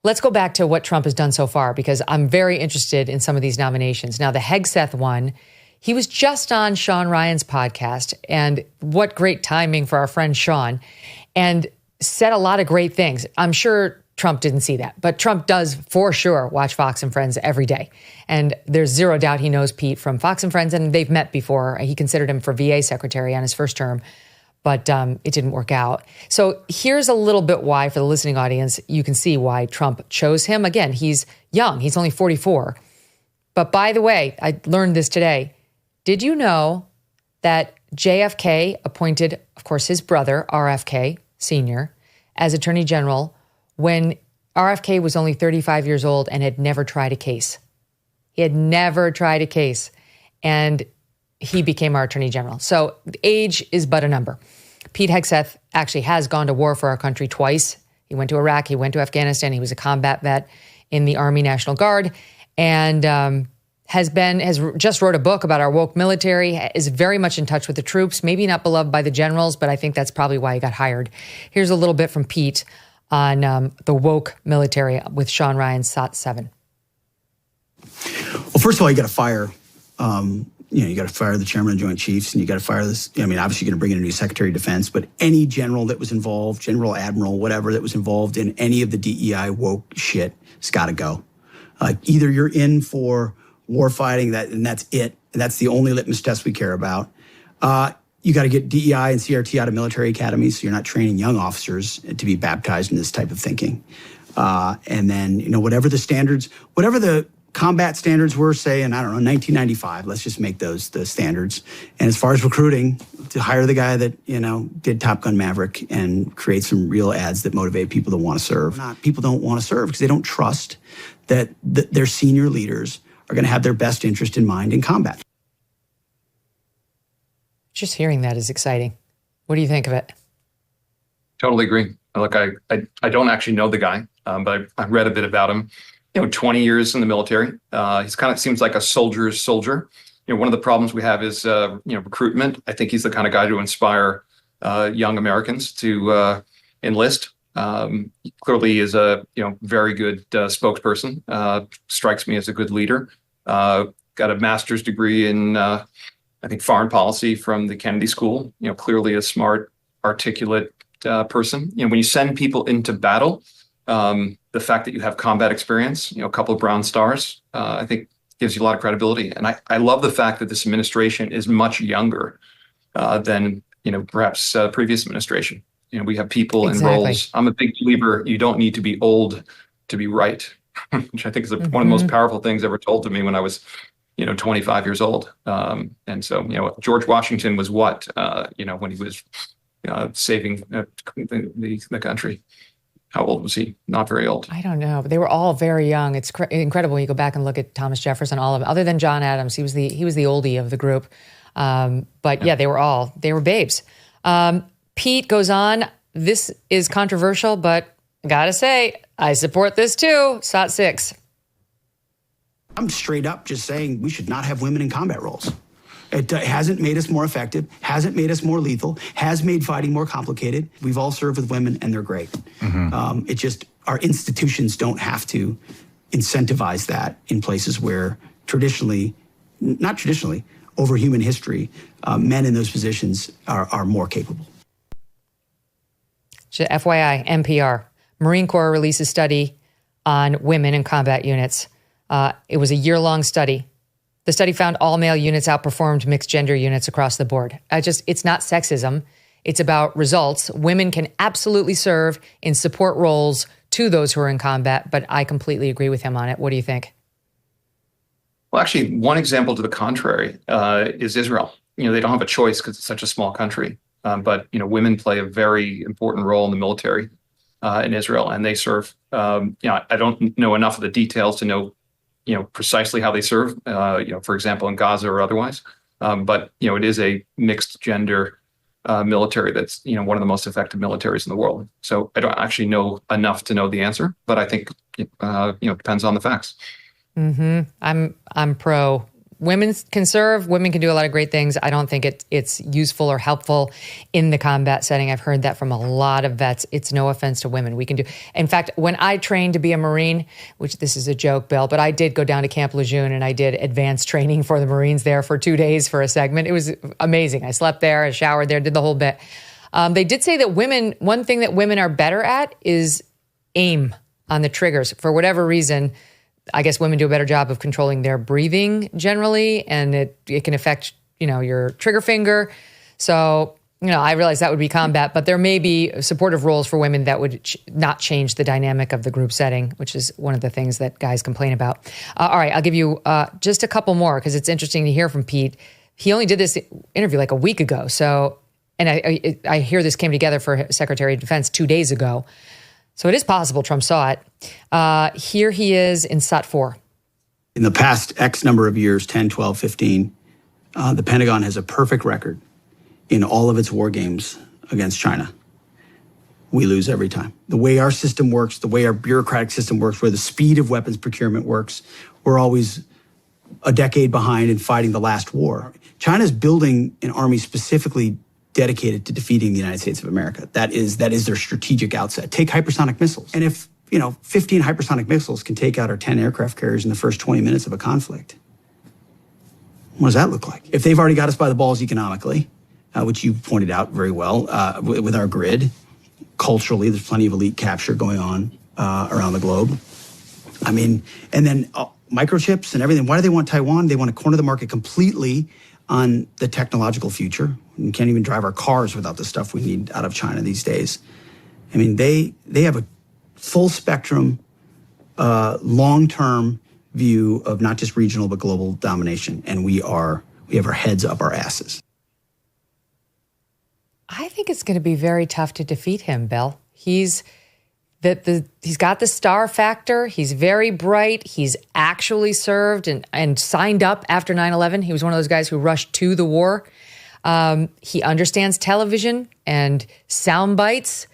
let's go back to what Trump has done so far, because I'm very interested in some of these nominations. Now, the Hegseth one, he was just on Shawn Ryan's podcast, and what great timing for our friend Shawn, and said a lot of great things. I'm sure Trump didn't see that, but Trump does for sure watch Fox and Friends every day. And there's zero doubt he knows Pete from Fox and Friends, and they've met before. He considered him for VA secretary on his first term, but it didn't work out. So here's a little bit why, for the listening audience, you can see why Trump chose him. Again, he's young. He's only 44. But by the way, I learned this today. Did you know that JFK appointed, of course, his brother, RFK Sr., as Attorney General when RFK was only 35 years old and had never tried a case? He had never tried a case, and he became our Attorney General. So age is but a number. Pete Hegseth actually has gone to war for our country twice. He went to Iraq, he went to Afghanistan, he was a combat vet in the Army National Guard, and has just wrote a book about our woke military, is very much in touch with the troops, maybe not beloved by the generals, but I think that's probably why he got hired. Here's a little bit from Pete on the woke military with Shawn Ryan's SOT 7. Well, first of all, you got to fire, you got to fire the chairman of the Joint Chiefs, and you got to fire this. I mean, obviously, you're going to bring in a new Secretary of Defense, but any general that was involved, general, admiral, whatever, that was involved in any of the DEI woke shit, has got to go. Either you're in for war fighting, and that's it. And that's the only litmus test we care about. You got to get DEI and CRT out of military academies, so you're not training young officers to be baptized in this type of thinking. And then, whatever the standards, whatever the combat standards were, say, in, 1995, let's just make those the standards. And as far as recruiting, to hire the guy that, did Top Gun Maverick and create some real ads that motivate people to want to serve. People don't want to serve because they don't trust that their senior leaders are going to have their best interest in mind in combat. Just hearing that is exciting. What do you think of it? Totally agree. Look, I don't actually know the guy, but I read a bit about him. 20 years in the military. He's kind of seems like a soldier's soldier. One of the problems we have is, recruitment. I think he's the kind of guy to inspire young Americans to enlist. He clearly is a very good spokesperson. Strikes me as a good leader. Got a master's degree in I think foreign policy from the Kennedy School. Clearly a smart, articulate person. When you send people into battle, the fact that you have combat experience, a couple of Brown Stars, I think gives you a lot of credibility. And I love the fact that this administration is much younger than perhaps previous administration. We have people in roles. I'm a big believer. You don't need to be old to be right, which I think is one of the most powerful things ever told to me when I was 25 years old. And so, George Washington was what, when he was saving the country. How old was he? Not very old. I don't know, but they were all very young. It's incredible when you go back and look at Thomas Jefferson, all of them. Other than John Adams, he was the oldie of the group. But yeah, they were babes. Pete goes on. This is controversial, but I gotta say, I support this too. SOT 6. I'm straight up just saying we should not have women in combat roles. It hasn't made us more effective, hasn't made us more lethal, has made fighting more complicated. We've all served with women, and they're great. It just, our institutions don't have to incentivize that in places where not traditionally, over human history, men in those positions are more capable. FYI, NPR, Marine Corps released a study on women in combat units. It was a year-long study. The study found all male units outperformed mixed gender units across the board. It's not sexism. It's about results. Women can absolutely serve in support roles to those who are in combat, but I completely agree with him on it. What do you think? Well, actually, one example to the contrary is Israel. They don't have a choice because it's such a small country. But women play a very important role in the military in Israel, and they serve. I don't know enough of the details to know precisely how they serve, for example, in Gaza or otherwise. But, it is a mixed gender military that's, one of the most effective militaries in the world. So I don't actually know enough to know the answer, but I think, it depends on the facts. I'm pro women can serve, women can do a lot of great things. I don't think it's useful or helpful in the combat setting. I've heard that from a lot of vets. It's no offense to women. We can do. In fact, when I trained to be a Marine, which this is a joke, Bill, but I did go down to Camp Lejeune and I did advanced training for the Marines there for 2 days for a segment. It was amazing. I slept there, I showered there, did the whole bit. They did say that one thing that women are better at is aim on the triggers. For whatever reason, I guess women do a better job of controlling their breathing generally, and it can affect, your trigger finger. So, I realize that would be combat, but there may be supportive roles for women that would not change the dynamic of the group setting, which is one of the things that guys complain about. All right, I'll give you just a couple more because it's interesting to hear from Pete. He only did this interview like a week ago. So, and I hear this came together for Secretary of Defense 2 days ago. So it is possible Trump saw it. Here he is in SOT 4. In the past X number of years, 10, 12, 15, the Pentagon has a perfect record in all of its war games against China. We lose every time. The way our system works, the way our bureaucratic system works, where the speed of weapons procurement works, we're always a decade behind in fighting the last war. China's building an army specifically dedicated to defeating the United States of America. That is their strategic outset. Take hypersonic missiles. And if, 15 hypersonic missiles can take out our 10 aircraft carriers in the first 20 minutes of a conflict, what does that look like? If they've already got us by the balls economically, which you pointed out very well, with our grid, culturally, there's plenty of elite capture going on around the globe. And then microchips and everything. Why do they want Taiwan? They want to corner the market completely on the technological future. We can't even drive our cars without the stuff we need out of China these days. They have a full spectrum, long-term view of not just regional, but global domination. And we have our heads up our asses. I think it's going to be very tough to defeat him, Bill. He's got the star factor. He's very bright. He's actually served and signed up after 9/11. He was one of those guys who rushed to the war. He understands television and sound bites.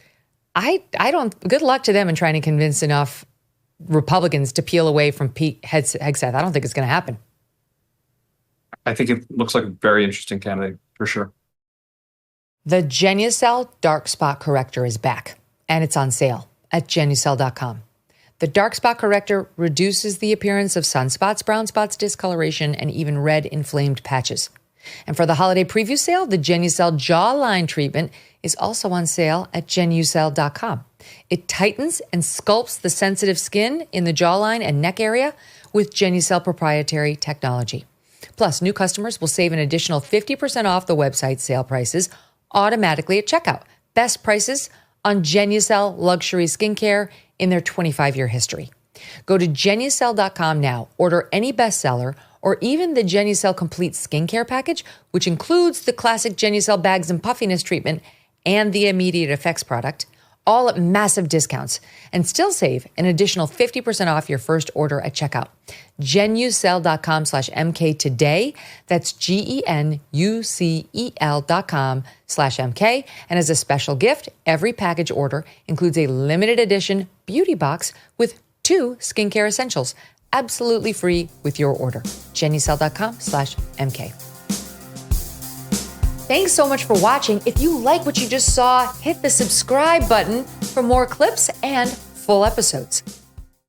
Good luck to them in trying to convince enough Republicans to peel away from Pete Hegseth. I don't think it's going to happen. I think it looks like a very interesting candidate for sure. The Genucell Dark Spot Corrector is back, and it's on sale at Genucell.com. The Dark Spot Corrector reduces the appearance of sunspots, brown spots, discoloration, and even red inflamed patches. And for the holiday preview sale, the Genucell Jawline Treatment is also on sale at Genucell.com. It tightens and sculpts the sensitive skin in the jawline and neck area with Genucell proprietary technology. Plus, new customers will save an additional 50% off the website sale prices automatically at checkout. Best prices on Genucell luxury skincare in their 25-year history. Go to Genucell.com now, order any bestseller or even the Genucell Complete Skincare Package, which includes the classic Genucell Bags and Puffiness Treatment and the Immediate Effects product, all at massive discounts, and still save an additional 50% off your first order at checkout. Genucell.com/MK today. That's GENUCEL.com/MK. And as a special gift, every package order includes a limited edition beauty box with 2 skincare essentials, absolutely free with your order. Genucell.com/MK. Thanks so much for watching. If you like what you just saw, hit the subscribe button for more clips and full episodes.